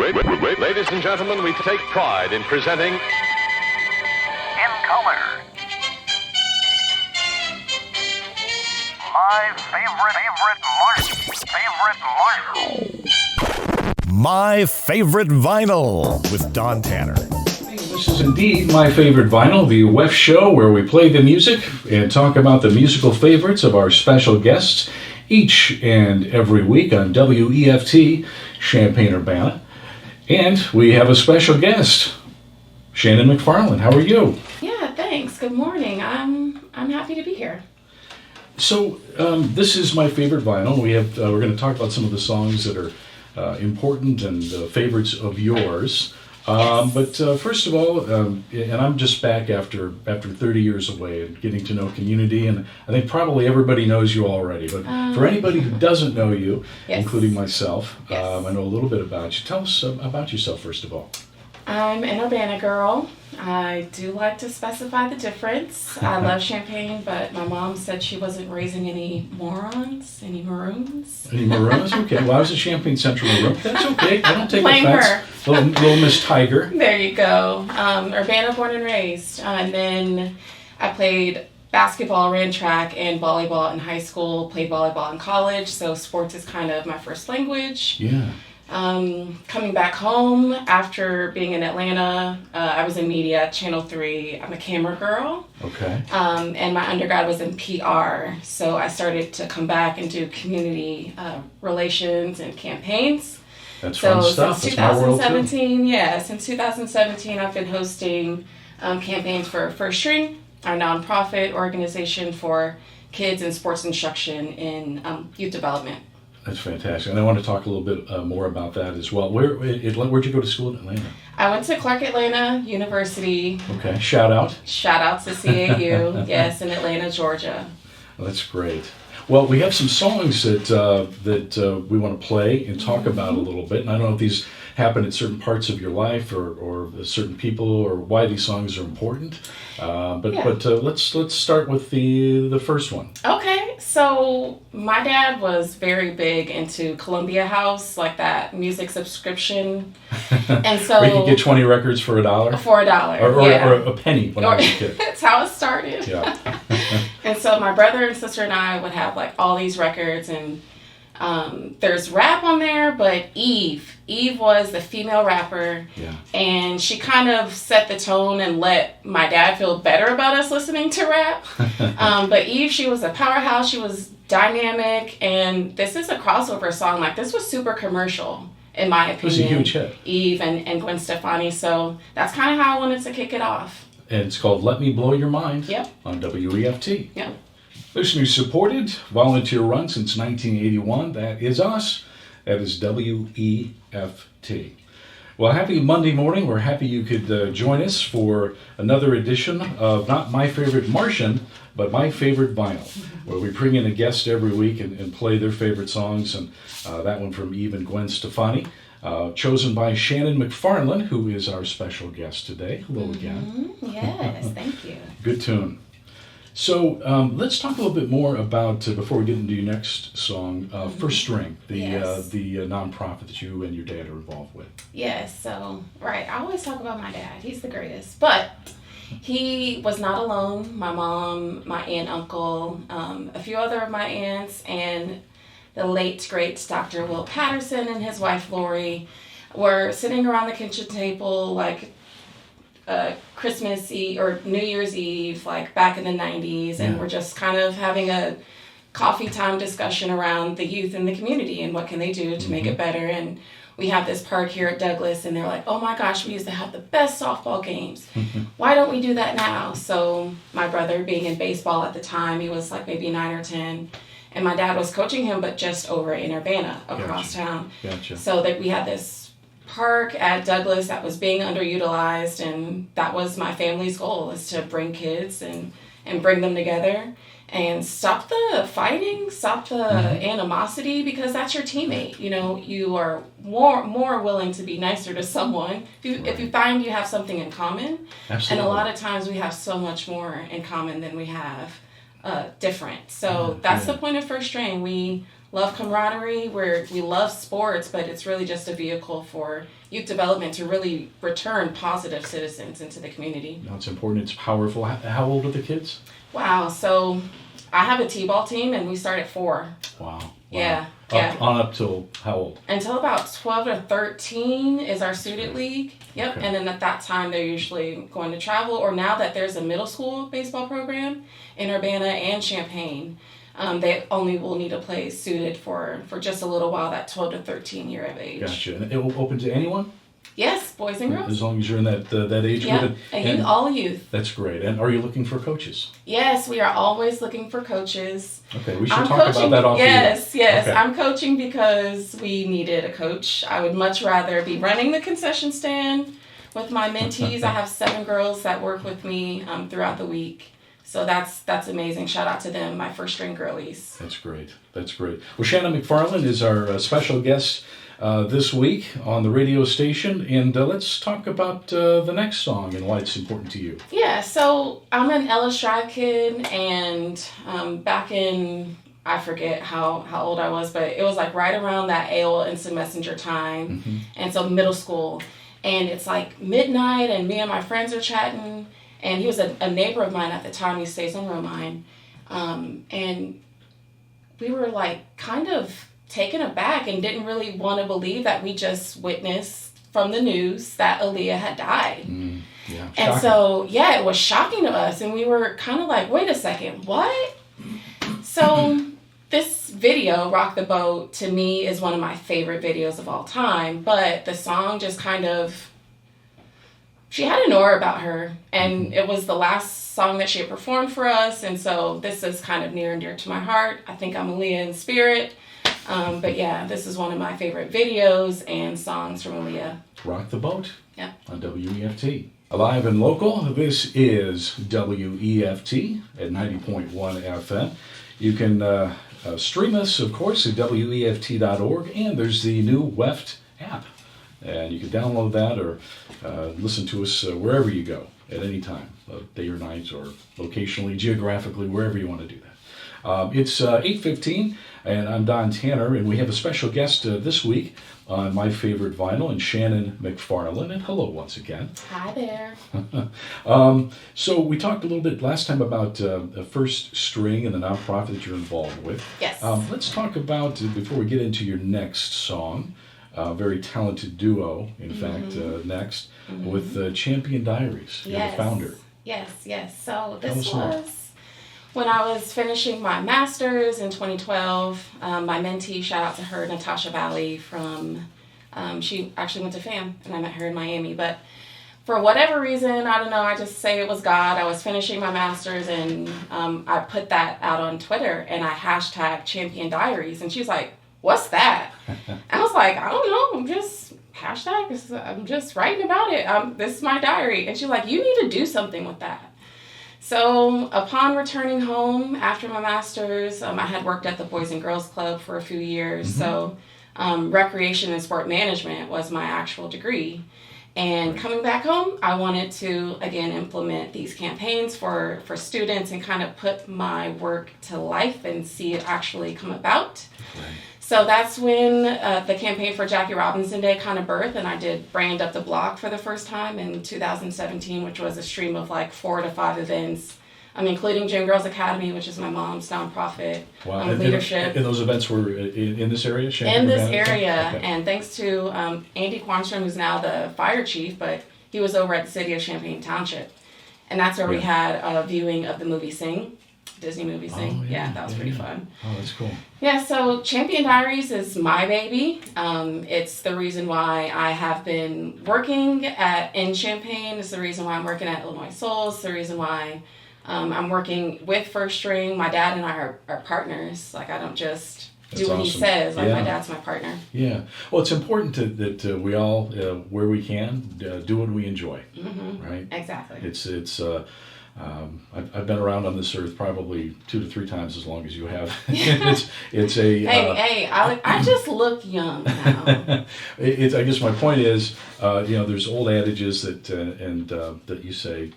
Ladies and gentlemen, we take pride in presenting In color. My favorite Marshall. My Favorite Vinyl with Don Tanner. This is indeed My Favorite Vinyl, the WEFT show where we play the music and talk about the musical favorites of our special guests each and every week on WEFT, Champaign-Urbana. And we have a special guest, Shannon McFarland. How are you? Yeah, thanks. Good morning. I'm happy to be here. So this is My Favorite Vinyl. We're going to talk about some of the songs that are important and favorites of yours. But first of all, and I'm just back after 30 years away and getting to know community, and I think probably everybody knows you already. But for anybody who doesn't know you, Yes. including myself, Yes. I know a little bit about you. Tell us about yourself first of all. I'm an Urbana girl. I do like to specify the difference. I love Champaign, but my mom said she wasn't raising any morons, any maroons. Any maroons? Okay. Well, I was a Champaign Central maroon. That's okay. I don't take Blame offense. Little Miss Tiger. There you go. Urbana born and raised. And then I played basketball, ran track, and volleyball in high school, played volleyball in college, so sports is kind of my first language. Yeah. Coming back home after being in Atlanta, I was in media at Channel 3. I'm a camera girl. Okay. And my undergrad was in PR. So I started to come back and do community relations and campaigns. That's fun stuff. Since That's my world too. 2017, since 2017, I've been hosting campaigns for First String, our nonprofit organization for kids and sports instruction in youth development. That's fantastic. And I want to talk a little bit more about that as well. Where'd you go to school in Atlanta? I went to Clark Atlanta University. Okay, shout out. Shout out to CAU, yes, in Atlanta, Georgia. Well, that's great. Well, we have some songs that we want to play and talk about a little bit. And I don't know if these happen at certain parts of your life or certain people or why these songs are important. But let's start with the first one. Okay, so my dad was very big into Columbia House, like that music subscription. And so Where you could get 20 records for $1? For $1, or a penny when I was a kid. That's how it started. Yeah. And so my brother and sister and I would have like all these records, and there's rap on there, but Eve was the female rapper, and she kind of set the tone and let my dad feel better about us listening to rap. But Eve, she was a powerhouse, she was dynamic, and this is a crossover song. Like, this was super commercial, in my opinion. It was a huge hit. Eve and Gwen Stefani, so that's kind of how I wanted to kick it off. And it's called Let Me Blow Your Mind on WEFT. Yep. Listeners supported, volunteer run since 1981. That is us. That is WEFT. Well, happy Monday morning. We're happy you could join us for another edition of not My Favorite Martian, but My Favorite Vinyl, where we bring in a guest every week and play their favorite songs. And that one from Eve and Gwen Stefani, chosen by Shannon McFarland, who is our special guest today. Hello again. Yes, thank you. Good tune. So let's talk a little bit more about, before we get into your next song, First String, the nonprofit that you and your dad are involved with. Yes, so, right, I always talk about my dad. He's the greatest. But he was not alone. My mom, my aunt, uncle, a few other of my aunts, and the late, great Dr. Will Patterson and his wife, Lori, were sitting around the kitchen table, like, Christmas Eve or New Year's Eve, like back in the 90s, and we're just kind of having a coffee time discussion around the youth in the community and what can they do to make it better. And we have this park here at Douglas, and they're like, oh my gosh, we used to have the best softball games. Why don't we do that now? So my brother, being in baseball at the time, he was like maybe 9 or 10, and my dad was coaching him, but just over in Urbana across town. Gotcha. So that we had this park at Douglas that was being underutilized, and that was my family's goal, is to bring kids and bring them together and stop the fighting, stop the animosity, because that's your teammate. You know, you are more willing to be nicer to someone if you find you have something in common. Absolutely. And a lot of times we have so much more in common than we have different. So that's the point of First String. We love camaraderie. We love sports, but it's really just a vehicle for youth development to really return positive citizens into the community. No, it's important. It's powerful. How old are the kids? Wow. So I have a T-ball team, and we start at 4. Wow. Yeah. Up till how old? Until about 12 or 13 is our student league. Yep. Okay. And then at that time, they're usually going to travel. Or now that there's a middle school baseball program in Urbana and Champaign, they only will need a place suited for just a little while, that 12 to 13 year of age. Gotcha. And it will open to anyone? Yes, boys and girls. As long as you're in that age Yeah, group. and all youth. That's great. And are you looking for coaches? Yes, we are always looking for coaches. Okay, we should talk about that off the air. Yes. Okay. I'm coaching because we needed a coach. I would much rather be running the concession stand with my mentees. I have 7 girls that work with me throughout the week. So that's amazing. Shout out to them, my first string girlies. That's great. Well, Shannon McFarland is our special guest this week on the radio station, and let's talk about the next song and why it's important to you. Yeah, so I'm an Ellis Drive kid, and back in, I forget how old I was, but it was like right around that AOL Instant Messenger time, and so middle school, and it's like midnight, and me and my friends are chatting, and he was a neighbor of mine at the time. He stays on Romine, and we were like kind of taken aback and didn't really want to believe that we just witnessed from the news that Aaliyah had died. Yeah, and so, yeah, it was shocking to us. And we were kind of like, wait a second, what? So this video, Rock the Boat, to me is one of my favorite videos of all time. But the song just kind of, she had an aura about her. And it was the last song that she had performed for us. And so this is kind of near and dear to my heart. I think I'm Aaliyah in spirit. But yeah, this is one of my favorite videos and songs from Aaliyah. Rock the Boat. Yeah. On WEFT. Alive and local, this is WEFT at 90.1 FM. You can stream us, of course, at WEFT.org, and there's the new WEFT app. And you can download that or listen to us wherever you go at any time, day or night, or locationally, geographically, wherever you want to do that. It's 8:15, and I'm Don Tanner, and we have a special guest this week on My Favorite Vinyl, and Shannon McFarland. And hello once again. Hi there. So we talked a little bit last time about First String and the nonprofit that you're involved with. Yes. Let's talk about, before we get into your next song, very talented duo, in fact, next, with Champion Diaries. You're the founder. Yes. So this more. was when I was finishing my master's in 2012. My mentee, shout out to her, Natasha Valley from, she actually went to FAM, and I met her in Miami. But for whatever reason, I don't know, I just say it was God. I was finishing my master's, and I put that out on Twitter, and I hashtag Champion Diaries, and she's like, what's that? And I was like, I don't know, I'm just writing about it. This is my diary. And she's like, you need to do something with that. So upon returning home after my master's, I had worked at the Boys and Girls Club for a few years. So recreation and sport management was my actual degree. And coming back home, I wanted to, again, implement these campaigns for students and kind of put my work to life and see it actually come about. Right. So that's when the campaign for Jackie Robinson Day kind of birthed, and I did Brand Up the Block for the first time in 2017, which was a stream of like 4 to 5 events, including Gym Girls Academy, which is my mom's nonprofit leadership. And those events were in this area? In this area, okay. And thanks to Andy Quanstrom, who's now the fire chief, but he was over at the city of Champaign Township. And that's where we had a viewing of the movie Sing. Disney movie Sing. Oh, yeah, that was pretty fun. Oh, that's cool. Yeah, so Champion Diaries is my baby. It's the reason why I have been working in Champaign. It's the reason why I'm working at Illinois Souls. It's the reason why I'm working with First String. My dad and I are partners. Like, I don't just do what he says. Like, my dad's my partner. Yeah. Well, it's important that we all, where we can, do what we enjoy. Right? Exactly. I've been around on this earth probably 2 to 3 times as long as you have. it's a. I just look young now. I guess my point is, there's old adages that you say,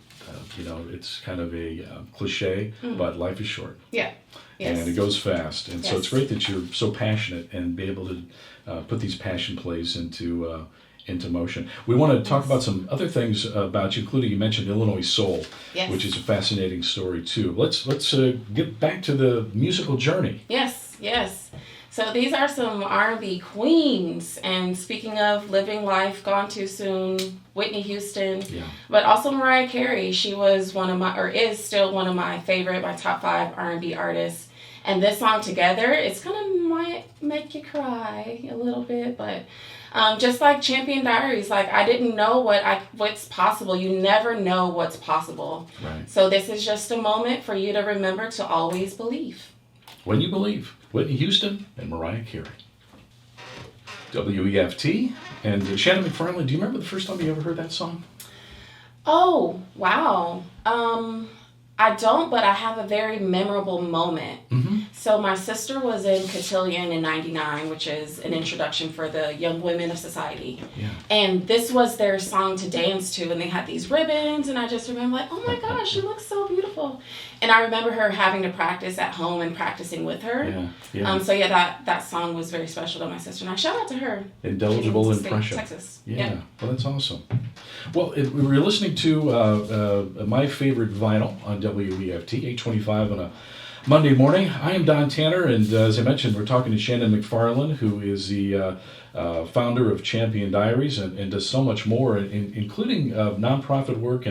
it's kind of a cliche, but life is short. Yeah. Yes. And it goes fast. And so it's Yes. great that you're so passionate and be able to put these passion plays into motion. We want to talk about some other things about you, including you mentioned Illinois Soul, Yes. which is a fascinating story too. Let's get back to the musical journey. Yes, yes. So these are some R&B queens, and speaking of living life gone too soon, Whitney Houston, but also Mariah Carey. She was is still one of my top 5 R&B artists. And this song Together, it's might make you cry a little bit, but just like Champion Diaries, like I didn't know what's possible. You never know what's possible. Right. So this is just a moment for you to remember to always believe. When you believe. Whitney Houston and Mariah Carey. WEFT. And Shannon McFarland, do you remember the first time you ever heard that song? Oh, wow. I don't, but I have a very memorable moment. Mm-hmm. So my sister was in Cotillion in '99, which is an introduction for the young women of society. Yeah. And this was their song to dance to, and they had these ribbons, and I just remember like, oh my gosh, she looks so beautiful. And I remember her having to practice at home and practicing with her. Yeah. So yeah, that song was very special to my sister, and I shout out to her. Indelible She's in impression. Texas. Yeah. Well, that's awesome. Well, we were listening to my favorite vinyl on WEFT, 825 on a Monday morning. I am Don Tanner, and as I mentioned, we're talking to Shannon McFarland, who is the founder of Champion Diaries and does so much more, including nonprofit work,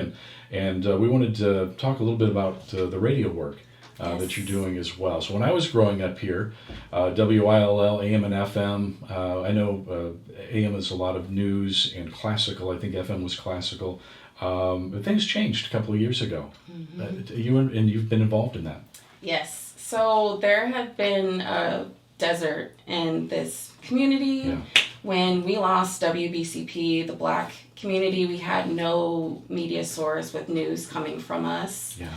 and we wanted to talk a little bit about the radio work that you're doing as well. So when I was growing up here, WILL, AM and FM, I know AM is a lot of news and classical. I think FM was classical. But things changed a couple of years ago. Mm-hmm. You've been involved in that. Yes. So there had been a desert in this community. When we lost WBCP, the Black community, we had no media source with news coming from us. Yeah.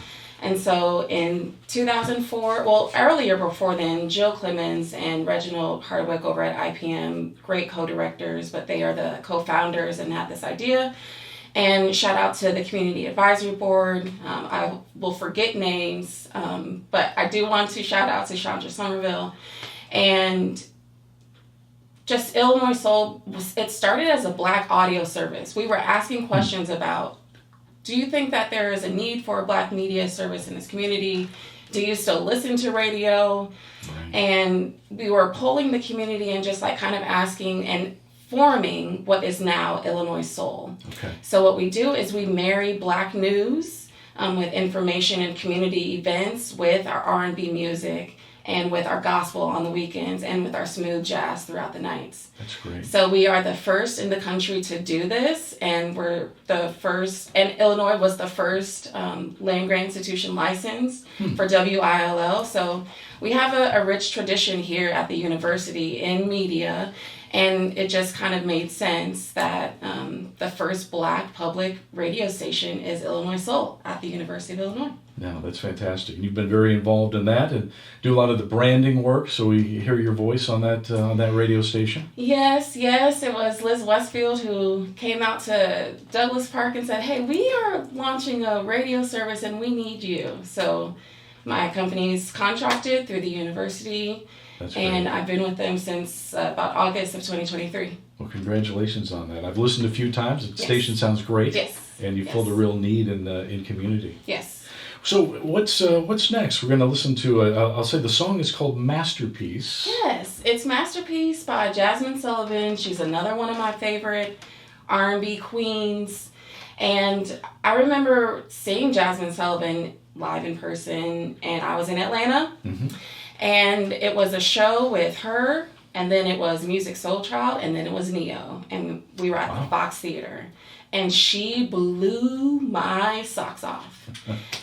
And so in 2004, well, earlier before then, Jill Clemens and Reginald Hardwick over at IPM, great co-directors, but they are the co-founders and had this idea. And shout out to the Community Advisory Board. I will forget names, but I do want to shout out to Chandra Somerville. And just Illinois Soul, it started as a Black audio service. We were asking questions about, do you think that there is a need for a Black media service in this community? Do you still listen to radio? Right. And we were polling the community and just like kind of asking and forming what is now Illinois Soul. Okay. So what we do is we marry Black news with information and community events with our R&B music and with our gospel on the weekends and with our smooth jazz throughout the nights. That's great. So we are the first in the country to do this, and we're the first, and Illinois was the first land-grant institution license for WILL. So we have a rich tradition here at the university in media, and it just kind of made sense that the first Black public radio station is Illinois Soul at the University of Illinois. No, that's fantastic. You've been very involved in that and do a lot of the branding work, so we hear your voice on that radio station. Yes. It was Liz Westfield who came out to Douglas Park and said, hey, we are launching a radio service and we need you. So my company's contracted through the university. That's great. And I've been with them since about August of 2023. Well, congratulations on that. I've listened a few times. The station sounds great. Yes. And you filled a real need in community. Yes. So what's next? We're going to listen to, I'll say the song is called Masterpiece. Yes, it's Masterpiece by Jasmine Sullivan. She's another one of my favorite R&B queens. And I remember seeing Jasmine Sullivan live in person, and I was in Atlanta. Mm-hmm. And it was a show with her, and then it was Music Soul Child, and then it was Neo. And we were at the Fox Theater. And she blew my socks off.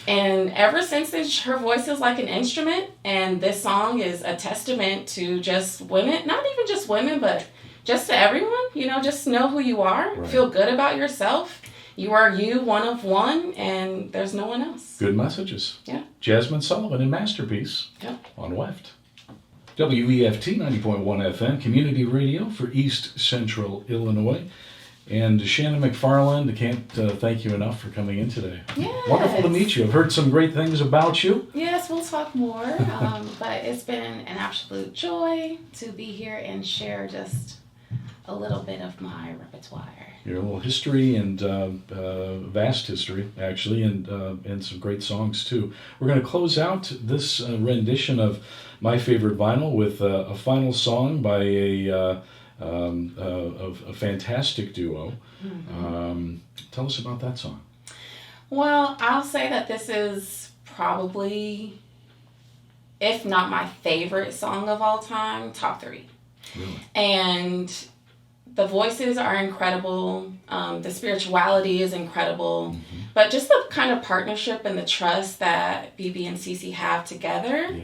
And ever since then, her voice is like an instrument. And this song is a testament to just women, not even just women, but just to everyone. You know, just know who you are. Right. Feel good about yourself. You are you, one of one, and there's no one else. Good messages. Yeah. Jasmine Sullivan in Masterpiece on WEFT. WEFT 90.1 FM, community radio for East Central Illinois. And Shannon McFarland, I can't thank you enough for coming in today. Yes. Wonderful to meet you. I've heard some great things about you. Yes, we'll talk more. But it's been an absolute joy to be here and share just a little bit of my repertoire. Your little history and vast history, actually, and some great songs too. We're going to close out this rendition of My Favorite Vinyl with a final song by a fantastic duo. Mm-hmm. Tell us about that song. Well, I'll say that this is probably, if not my favorite song of all time, top 3. Really? And the voices are incredible. The spirituality is incredible. Mm-hmm. But just the kind of partnership and the trust that BB and Cece have together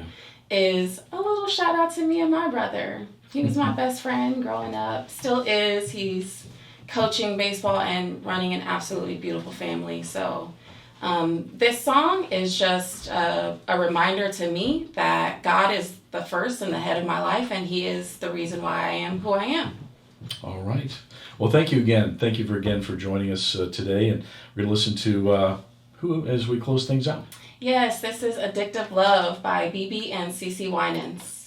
is a little shout out to me and my brother. He was my best friend growing up, still is. He's coaching baseball and running an absolutely beautiful family. So this song is just a reminder to me that God is the first and the head of my life, and He is the reason why I am who I am. All right. Well, thank you again. Thank you for joining us today. And we're going to listen to who as we close things out. Yes, this is Addictive Love by BB and CeCe Winans.